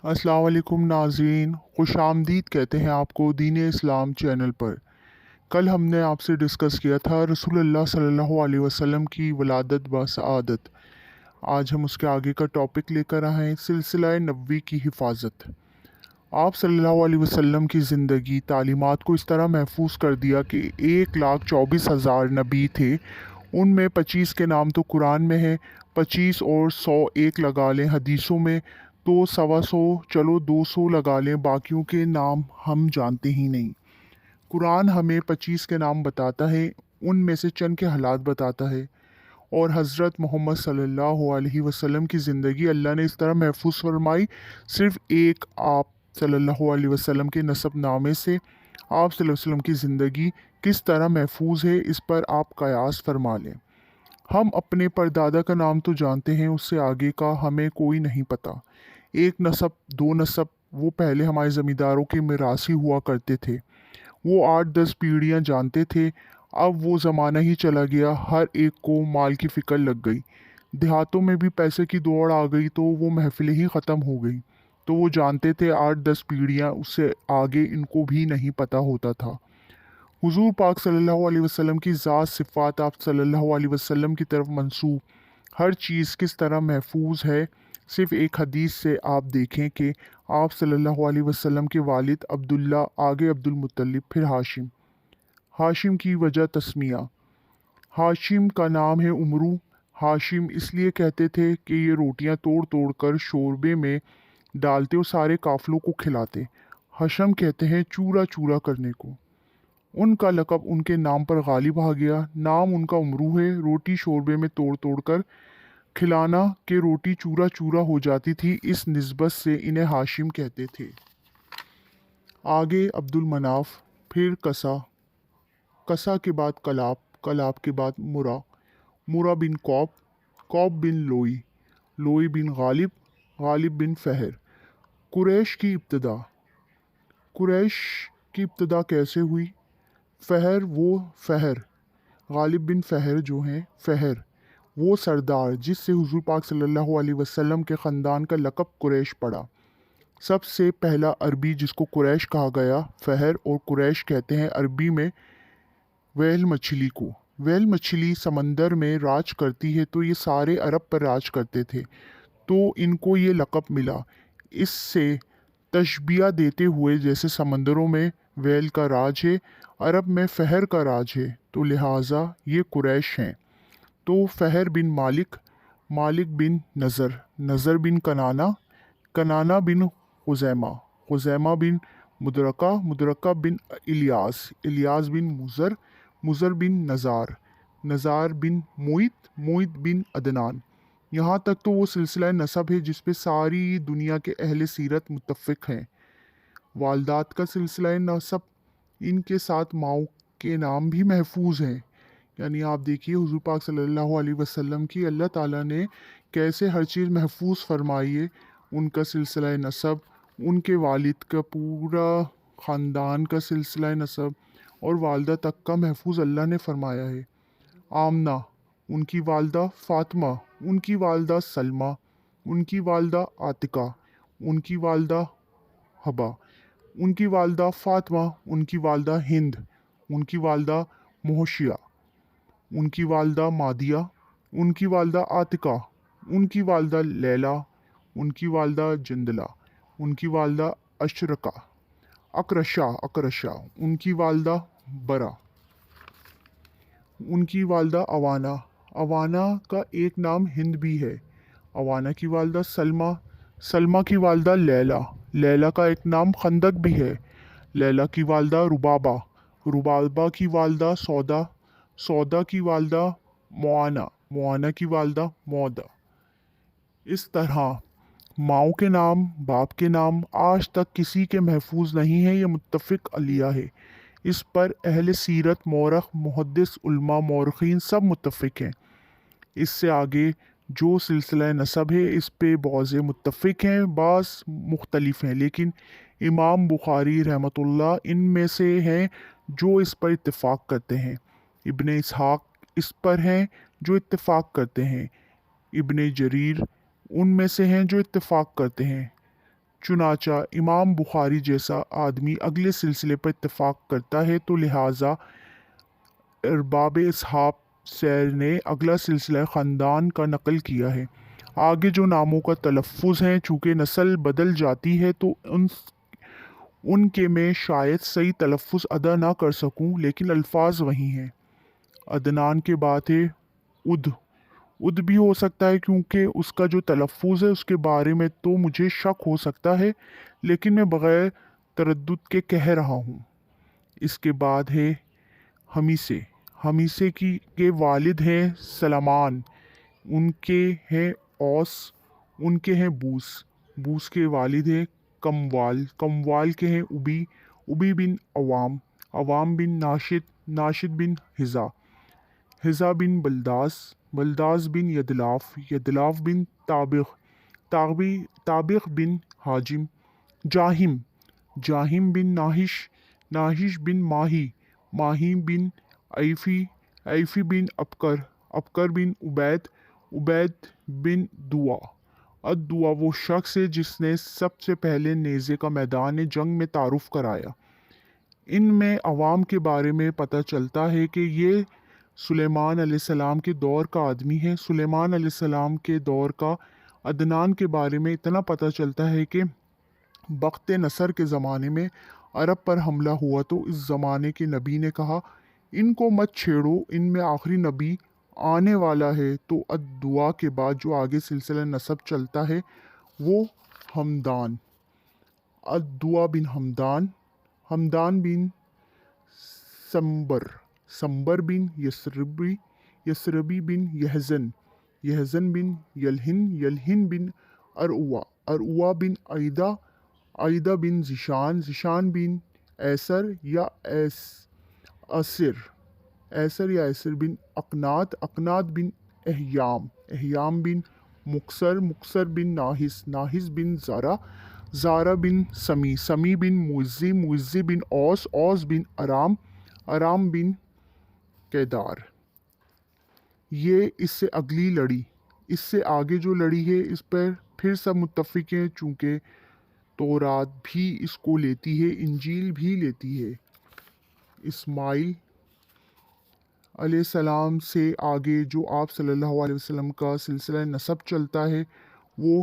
अस्सलाम वालेकुम नाज़रीन, खुश आमदीद कहते हैं आपको दीन इस्लाम चैनल पर। कल हमने आपसे डिस्कस किया था रसूलुल्लाह सल्लल्लाहु अलैहि वसल्लम की वलादत व सआदत। आज हम उसके आगे का टॉपिक लेकर आए हैं, सिलसिला नबवी की हिफाजत। आप सल्लल्लाहु अलैहि वसल्लम की ज़िंदगी तालीमात को इस तरह महफूज कर दिया कि 1,24,000 नबी थे, उनमें 25 के नाम तो कुरान में है, 25 और 100 एक लगा लें हदीसों में, तो 125, चलो 200 लगा लें, बाकियों के नाम हम जानते ही नहीं। कुरान हमें 25 के नाम बताता है, उनमें से चंद के हालात बताता है। और हज़रत मोहम्मद सल्लल्लाहु अलैहि वसल्लम की ज़िंदगी अल्लाह ने इस तरह महफूज फरमाई, सिर्फ़ एक आप सल्लल्लाहु अलैहि वसल्लम के नसब नामे से आप सल्लल्लाहु अलैहि वसल्लम की ज़िंदगी किस तरह महफूज है, इस पर आप कयास फरमा लें। हम अपने परदादा का नाम तो जानते हैं, उससे आगे का हमें कोई नहीं पता। एक नसब, दो नसब, वो पहले हमारे ज़मींदारों के मिरासी हुआ करते थे। वो 8-10 पीढ़ियाँ जानते थे। अब वो ज़माना ही चला गया, हर एक को माल की फ़िक्र लग गई। देहातों में भी पैसे की दौड़ आ गई, तो वो महफ़िलें ही ख़त्म हो गई। तो वो जानते थे 8-10 पीढ़ियाँ, उससे आगे इनको भी नहीं पता होता था। हुज़ूर पाक सल्लल्लाहु अलैहि वसल्लम की ज़ात सिफ़ात आप सल्लल्लाहु अलैहि वसल्लम की तरफ मंसूब हर चीज़ किस तरह महफूज है, सिर्फ़ एक हदीस से आप देखें कि आप सल्लल्लाहु अलैहि वसल्लम के वालिद अब्दुल्ला, आगे अब्दुल मुत्तलिब, फिर हाशिम। हाशिम की वजह तस्मिया। हाशिम का नाम है उमरू। हाशिम इसलिए कहते थे कि ये रोटियां तोड़ तोड़ कर शोरबे में डालते और सारे काफलों को खिलाते। हशम कहते हैं चूरा चूरा करने को। उनका लक़ब उनके नाम पर गालिब आ गया। नाम उनका उमरू है। रोटी शोरबे में तोड़ तोड़ कर खिलाना के रोटी चूरा चूरा हो जाती थी, इस निस्बत से इन्हें हाशिम कहते थे। आगे अब्दुल मनाफ, फिर कसा, कसा के बाद कलाब, कलाब के बाद मुरा, मुरा बिन कौब, कौब बिन लोई, लोई बिन गालिब, गालिब बिन फहर। कुरैश की इब्तदा। कुरैश की इब्तदा कैसे हुई? फहर, वो फहर, गालिब बिन फहर जो हैं फहर, वो सरदार जिससे हुजूर पाक सल्लल्लाहु अलैहि वसल्लम के ख़ानदान का लक़ब कुरैश पड़ा। सबसे पहला अरबी जिसको कुरैश कहा गया फहर, और कुरैश कहते हैं अरबी में व्हेल मछली को। व्हेल मछली समंदर में राज करती है, तो ये सारे अरब पर राज करते थे, तो इनको ये लक़ब मिला। इससे तशबिया देते हुए, जैसे समंदरों में व्हेल का राज है, अरब में फ़हर का राज है, तो लिहाजा ये कुरैश हैं। तो फ़हर बिन मालिक, मालिक बिन नज़र, नज़र बिन कनाना, कनाना बिन खुज़ैमा, खुज़ैमा बिन मुदरका, मुदरका बिन इलियास, इलियास बिन मुज़र, मुज़र बिन नज़ार, नज़ार बिन मुइत, मुइत बिन अदनान। यहाँ तक तो वो सिलसिला नसब है जिस पे सारी दुनिया के अहले सीरत मुत्तफ़िक हैं। वालदात का सिलसिला नसब, इनके साथ माओ के नाम भी महफूज हैं। यानी आप देखिए हुज़ूर पाक सल्लल्लाहु अलैहि वसल्लम की अल्लाह ताला ने कैसे हर चीज़ महफूज फरमाई है। उनका सिलसिला नसब, उनके वालिद का पूरा ख़ानदान का सिलसिला नसब और वालदा तक का महफूज अल्लाह ने फरमाया है। आमना, उनकी वालदा फ़ातिमा, उनकी वालदा सलमा, उनकी वालदा आतिका, उनकी वालदा हबा, उनकी वालदा फ़ातिमा, उनकी वालदा हिंद, उनकी वालदा मोहशिया, उनकी वालदा मादिया, उनकी वालदा आतिका, उनकी वालदा लैला, उनकी वालदा जंदला, उनकी वालदा अशरका, अकरशा, अकरशा, उनकी वालदा बरा, उनकी वालदा अवाना, अवाना का एक नाम हिंद भी है। अवाना की वालदा सलमा, सलमा की वालदा लैला, लैला का एक नाम खंदक भी है। लैला की वालदा रुबाबा, रुबाबा की वालदा सौदा, सौदा की वालदा मुआना, मुआना की वालदा मौदा। इस तरह माओ के नाम, बाप के नाम आज तक किसी के महफूज नहीं है, ये मुत्तफ़िक अलिया है। इस पर अहले सीरत, मौरख़, मुहद्दिस, उलमा, मौरख़ीन सब मुत्तफ़िक हैं। इससे आगे जो सिलसिला नसब है, इस पे बाज़ मुत्तफ़िक हैं, बाज़ मुख्तलिफ हैं, लेकिन इमाम बुखारी रहमतुल्लाह इनमें से हैं जो इस पर इत्तेफ़ाक़ करते हैं। इब्ने इसहाक़ इस पर हैं जो इत्तेफ़ाक़ करते हैं। इब्ने जरीर उनमें से हैं जो इत्तेफ़ाक़ करते हैं। چنانچہ امام بخاری جیسا آدمی اگلے سلسلے پر اتفاق کرتا ہے تو لہٰذا ارباب اصحاب سیر نے اگلا سلسلہ خاندان کا نقل کیا ہے۔ آگے جو ناموں کا تلفظ ہیں، چونکہ نسل بدل جاتی ہے تو ان کے میں شاید صحیح تلفظ ادا نہ کر سکوں، لیکن الفاظ وہی ہیں۔ عدنان کے بعد ہے اد بھی ہو سکتا ہے کیونکہ اس کا جو تلفظ ہے اس کے بارے میں تو مجھے شک ہو سکتا ہے، لیکن میں بغیر تردد کے کہہ رہا ہوں۔ اس کے بعد ہے ہمیسے کے والد ہیں سلمان، ان کے ہیں اوس، ان کے ہیں بوس کے والد ہیں کموال کے ہیں ابی بن عوام بن ناشد بن حزا بن بلداس بن یدلاف بن طابق بن حاجم، جاہم بن ناہش بن ماہی بن ایفی بن ابکر بن عبید بن دعا وہ شخص ہے جس نے سب سے پہلے نیزے کا میدان جنگ میں تعارف کرایا۔ ان میں عوام کے بارے میں پتہ چلتا ہے کہ یہ سلیمان علیہ السلام کے دور کا آدمی ہے۔ سلیمان علیہ السلام کے دور کا عدنان کے بارے میں اتنا پتہ چلتا ہے کہ بخت نصر کے زمانے میں عرب پر حملہ ہوا تو اس زمانے کے نبی نے کہا ان کو مت چھیڑو، ان میں آخری نبی آنے والا ہے۔ تو دعا کے بعد جو آگے سلسلہ نسب چلتا ہے وہ ہمدان، دعا بن ہمدان بن سمبر بن یسربی بن یحزن بن یلہن بن ارعوا بن عیدہ بن زشان بن ایسر یا ایسر بن اقنات بن احیام بن مکسر بن ناحس بن زارا بن سمی بن موزی بن اوس بن ارام بن کیدار۔ یہ اس سے اگلی لڑی، اس سے آگے جو لڑی ہے اس پر پھر سب متفق ہیں، چونکہ تورات بھی اس کو لیتی ہے، انجیل بھی لیتی ہے۔ اسماعیل علیہ السلام سے آگے جو آپ صلی اللہ علیہ وسلم کا سلسلہ نسب چلتا ہے وہ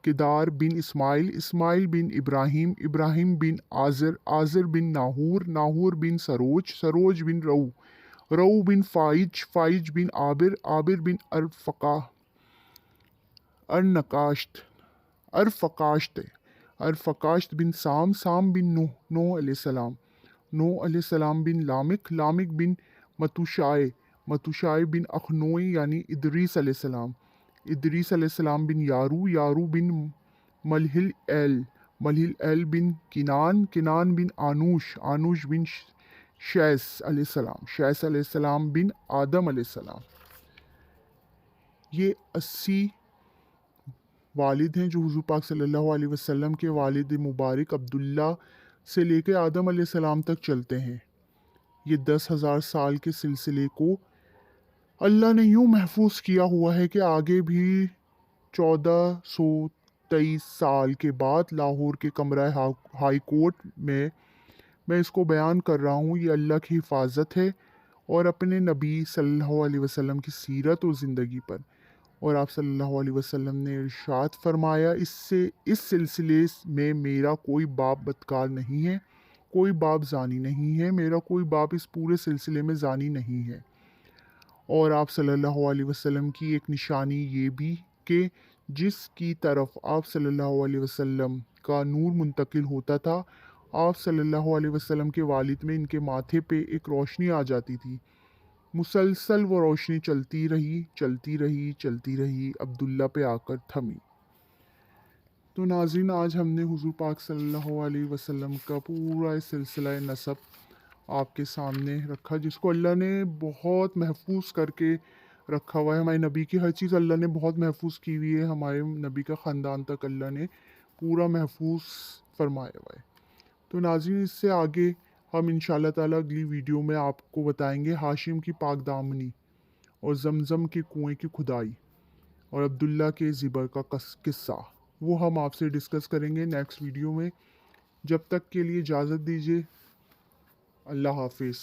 کدار بن اسماعیل بن ابراہیم بن آزر بن ناہور بن سروج بن رو بن فائج بن عابر بن ارفقاشت بن سام بن نوح علیہ السلام بن لامک بن متوشائے بن اخنوئی یعنی ادریس علیہ السلام بن یارو بن ملہل ایل بن کنان بن آنوش بن شیس علیہ السلام بن آدم علیہ السلام۔ یہ 80 والد ہیں جو حضور پاک صلی اللہ علیہ وسلم کے والد مبارک عبداللہ سے لے کے آدم علیہ السلام تک چلتے ہیں۔ یہ 10,000 سال کے سلسلے کو اللہ نے یوں محفوظ کیا ہوا ہے کہ آگے بھی 1423 سال کے بعد لاہور کے کمرہ ہائی کورٹ میں اس کو بیان کر رہا ہوں۔ یہ اللہ کی حفاظت ہے اور اپنے نبی صلی اللہ علیہ وسلم کی سیرت و زندگی پر، اور آپ صلی اللہ علیہ وسلم نے ارشاد فرمایا اس سلسلے میں میرا کوئی باپ بدکار نہیں ہے، کوئی باپ زانی نہیں ہے، میرا کوئی باپ اس پورے سلسلے میں زانی نہیں ہے۔ اور آپ صلی اللہ علیہ وسلم کی ایک نشانی یہ بھی کہ جس کی طرف آپ صلی اللہ علیہ وسلم کا نور منتقل ہوتا تھا، آپ صلی اللہ علیہ وسلم کے والد میں ان کے ماتھے پہ ایک روشنی آ جاتی تھی، مسلسل وہ روشنی چلتی رہی عبداللہ پہ آ کر تھمی۔ تو ناظرین، آج ہم نے حضور پاک صلی اللہ علیہ وسلم کا پورا سلسلہ نسب آپ کے سامنے رکھا، جس کو اللہ نے بہت محفوظ کر کے رکھا ہوا ہے۔ ہمارے نبی کی ہر چیز اللہ نے بہت محفوظ کی ہوئی ہے، ہمارے نبی کا خاندان تک اللہ نے پورا محفوظ فرمایا ہوا ہے۔ تو ناظرین، اس سے آگے ہم انشاءاللہ تعالیٰ اگلی ویڈیو میں آپ کو بتائیں گے ہاشم کی پاک دامنی اور زمزم کے کنویں کی کھدائی اور عبداللہ کے ذبح کا قصہ۔ وہ ہم آپ سے ڈسکس کریں گے نیکسٹ ویڈیو میں. جب تک کے لیے اجازت دیجیے. اللہ حافظ.